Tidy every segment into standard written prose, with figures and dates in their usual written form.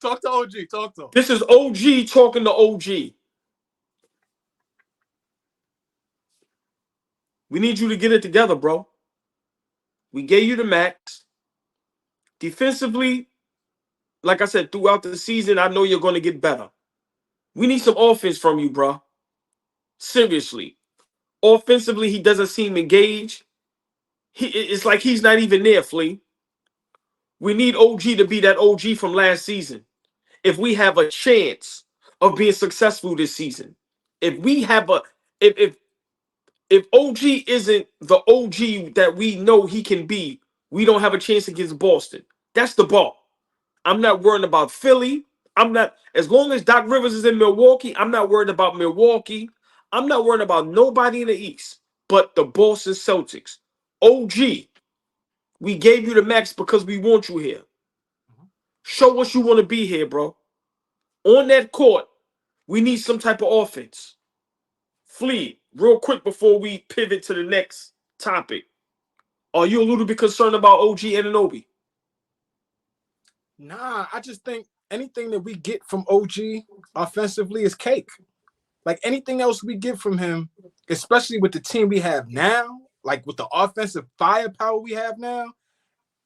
Talk to OG. Talk to him. This is OG talking to OG. We need you to get it together, bro. We gave you the max. Defensively, like I said, throughout the season, I know you're going to get better. We need some offense from you, bro. Seriously. Offensively, he doesn't seem engaged. It's like he's not even there, Flea. We need OG to be that OG from last season. If we have a chance of being successful this season. If we have a if OG isn't the OG that we know he can be, we don't have a chance against Boston. That's the ball. I'm not worried about Philly. I'm not, as long as Doc Rivers is in Milwaukee, I'm not worried about Milwaukee. I'm not worried about nobody in the East but the Boston Celtics. OG, we gave you the max because we want you here. Show us you want to be here, bro. On that court, we need some type of offense. Flea, real quick before we pivot to the next topic. Are you a little bit concerned about OG Anunoby? Nah, I just think anything that we get from OG offensively is cake. Like anything else we get from him, especially with the team we have now, like with the offensive firepower we have now,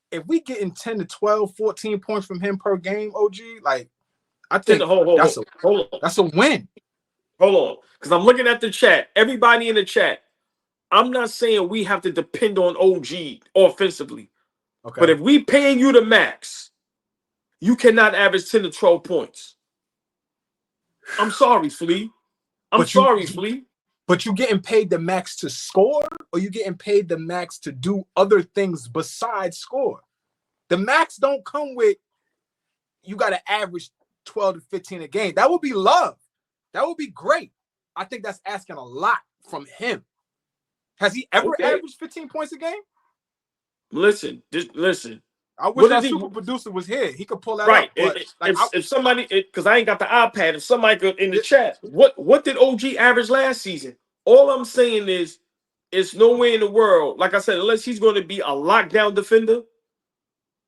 if we get in 10 to 12, 14 points from him per game, OG, like I think that's a win. Hold on, because I'm looking at the chat. Everybody in the chat, I'm not saying we have to depend on OG offensively. Okay. But if we paying you the max, you cannot average 10 to 12 points. I'm sorry, Flea. I'm sorry, Flea. But you getting paid the max to score, or you getting paid the max to do other things besides score? The max don't come with you got to average 12 to 15 a game. That would be love. That would be great. I think that's asking a lot from him. Has he ever averaged 15 points a game? Listen, just listen. I wish our super producer was here. He could pull that up. But if somebody, because I ain't got the iPad, if somebody could in the chat, what did OG average last season? All I'm saying is, it's no way in the world, like I said, unless he's going to be a lockdown defender,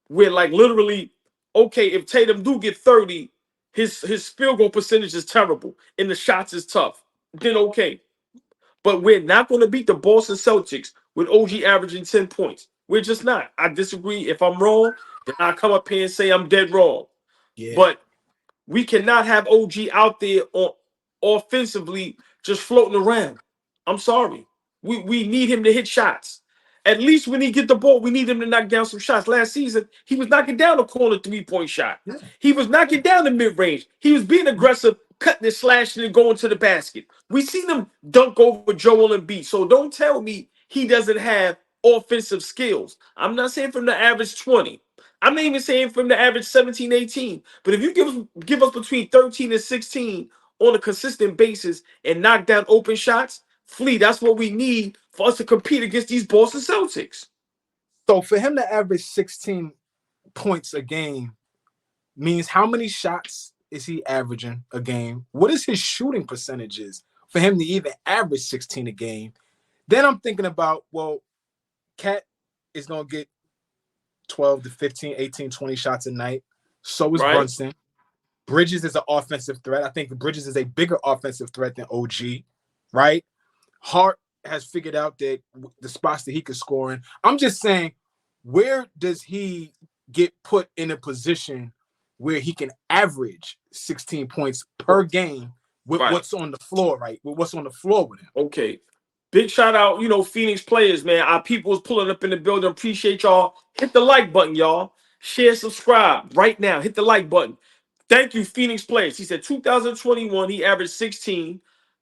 where like literally, okay, if Tatum do get 30, his field goal percentage is terrible and the shots is tough, then okay. But we're not going to beat the Boston Celtics with OG averaging 10 points. We're just not. I disagree. If I'm wrong, then I come up here and say I'm dead wrong. Yeah. But we cannot have OG out there offensively just floating around. I'm sorry. We need him to hit shots. At least when he get the ball, we need him to knock down some shots. Last season, he was knocking down a corner three-point shot. Yeah. He was knocking down the mid-range. He was being aggressive, cutting and slashing and going to the basket. We seen him dunk over Joel Embiid. So don't tell me he doesn't have offensive skills. I'm not saying from the average 20. I'm not even saying from the average 17, 18. But if you give us between 13 and 16 on a consistent basis and knock down open shots, Flea, that's what we need for us to compete against these Boston Celtics. So for him to average 16 points a game means how many shots is he averaging a game? What is his shooting percentages for him to even average 16 a game? Then I'm thinking about, well, Cat is going to get 12 to 15, 18, 20 shots a night. So is Brunson. Bridges is an offensive threat. I think Bridges is a bigger offensive threat than OG, right? Hart has figured out that the spots that he could score in. I'm just saying, where does he get put in a position where he can average 16 points per game with what's on the floor, right? With what's on the floor with him. Okay. Big shout out, Phoenix players, man. Our people is pulling up in the building. Appreciate y'all. Hit the like button, y'all. Share, subscribe right now. Hit the like button. Thank you, Phoenix players. He said 2021, he averaged 16.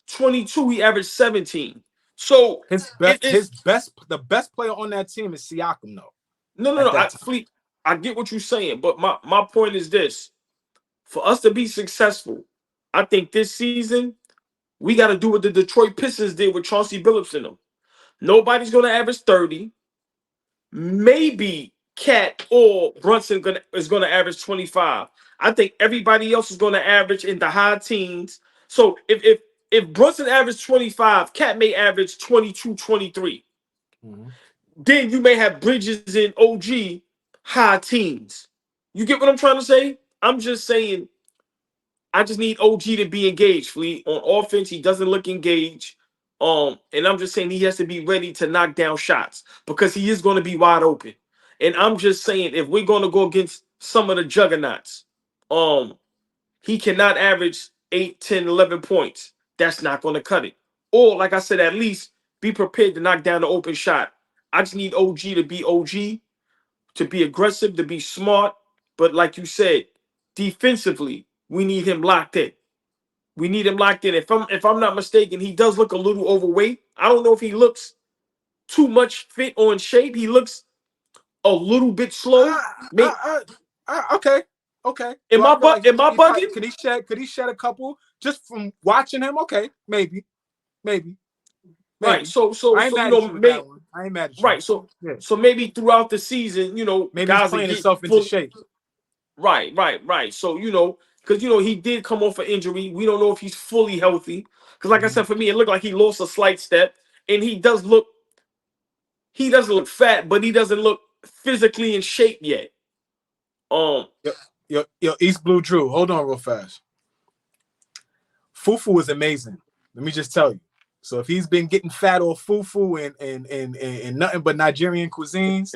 22, he averaged 17. So the best player on that team is Siakam, though. No. I get what you're saying, but my point is this: for us to be successful, I think this season we got to do what the Detroit Pistons did with Chauncey Billups in them. Nobody's going to average 30. Maybe Cat or Brunson is going to average 25. I think everybody else is going to average in the high teens. So if Brunson averaged 25, Cat may average 22, 23. Mm-hmm. Then you may have Bridges and OG high teens. You get what I'm trying to say? I'm just saying, I just need OG to be engaged, Fleet. On offense, he doesn't look engaged. And I'm just saying he has to be ready to knock down shots because he is going to be wide open. And I'm just saying, if we're going to go against some of the juggernauts, he cannot average 8, 10, 11 points. That's not going to cut it. Or, like I said, at least be prepared to knock down the open shot. I just need OG to be OG, to be aggressive, to be smart. But like you said, defensively, we need him locked in. We need him locked in. If I'm not mistaken, he does look a little overweight. I don't know if he looks too much fit or in shape. He looks a little bit slow. Okay. Okay. Am I bugging? Could he shed a couple just from watching him? Okay, maybe. Right. So I ain't mad at you with that one. I ain't mad at you. Right. So maybe throughout the season, maybe guys he's playing himself into shape. Right. So because he did come off an injury. We don't know if he's fully healthy. Because like I said, for me, it looked like he lost a slight step, and he doesn't look fat, but he doesn't look physically in shape yet. Yo, East Blue Drew, hold on real fast. Fufu is amazing. Let me just tell you. So if he's been getting fat off fufu and nothing but Nigerian cuisines,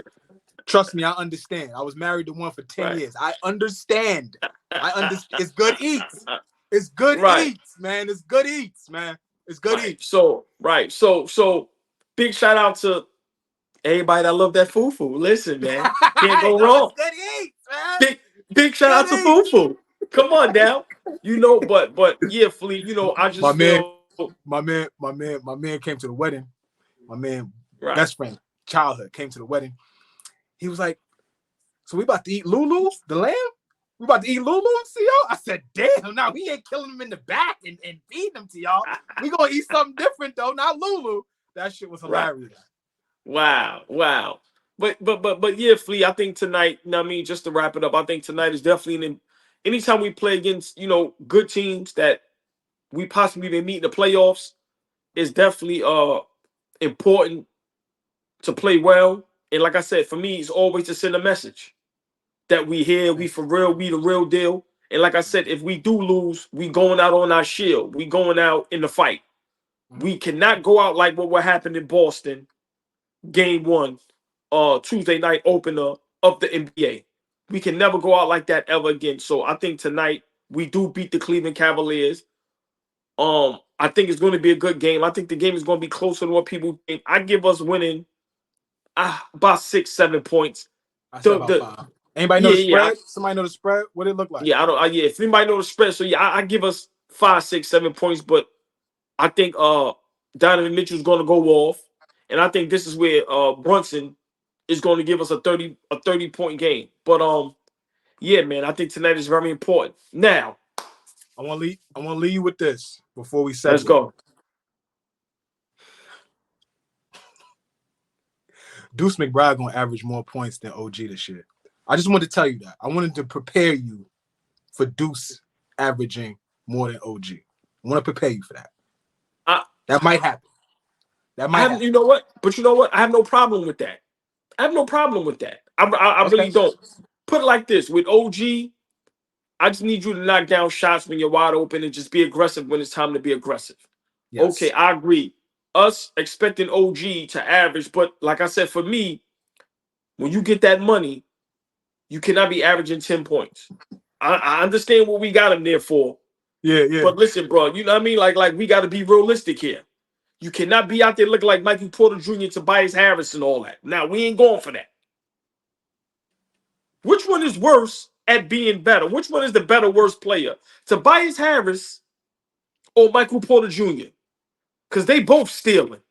trust me, I understand. I was married to one for 10 years. I understand. It's good eats. It's good eats, man. It's good eats, man. It's good eats. So big shout out to everybody that love that fufu. Listen, man, can't go wrong. Good eats, man. Big shout out to fufu. Come on now, but yeah, Fleet. I just my man came to the wedding. My man, best friend, childhood, came to the wedding. He was like, "So we about to eat Lulu, the lamb? We about to eat Lulu, CO?" I said, "Damn, now we ain't killing him in the back and feeding him to y'all. We gonna eat something different though, not Lulu." That shit was hilarious. Wow. But yeah, Flea, I think tonight, just to wrap it up, I think tonight is definitely anytime we play against, good teams that we possibly may meet in the playoffs, is definitely important to play well. And like I said, for me, it's always to send a message that we here, we for real, we the real deal. And like I said, if we do lose, we going out on our shield. We going out in the fight. We cannot go out like what happened in Boston, game 1, Tuesday night opener of the NBA. We can never go out like that ever again. So I think tonight we do beat the Cleveland Cavaliers. I think it's going to be a good game. I think the game is going to be closer than what people think. I give us winning about 6-7 points. I said about 5. Anybody know the spread? Somebody know the spread? What it look like? Yeah, I don't. If anybody know the spread, so I give us 5, 6, 7 points. But I think Donovan Mitchell's going to go off, and I think this is where Brunson is going to give us a 30-point game. But yeah, man, I think tonight is very important. Now, I want to leave you with this before we segue. Let's go. Deuce McBride gonna average more points than OG this year. I just wanted to tell you that. I wanted to prepare you for Deuce averaging more than OG. I want to prepare you for that. That might happen. You know what? But you know what? I have no problem with that. I really don't. Put it like this. With OG, I just need you to knock down shots when you're wide open and just be aggressive when it's time to be aggressive. Yes. Okay, I agree. Us expecting OG to average, but like I said, for me, when you get that money, you cannot be averaging 10 points. I understand what we got him there for. Yeah. But listen, bro, you know what I mean? Like we got to be realistic here. You cannot be out there looking like Michael Porter Jr., Tobias Harris, and all that. Now, we ain't going for that. Which one is worse at being better? Which one is the better, worse player? Tobias Harris or Michael Porter Jr.? Because they both stealing.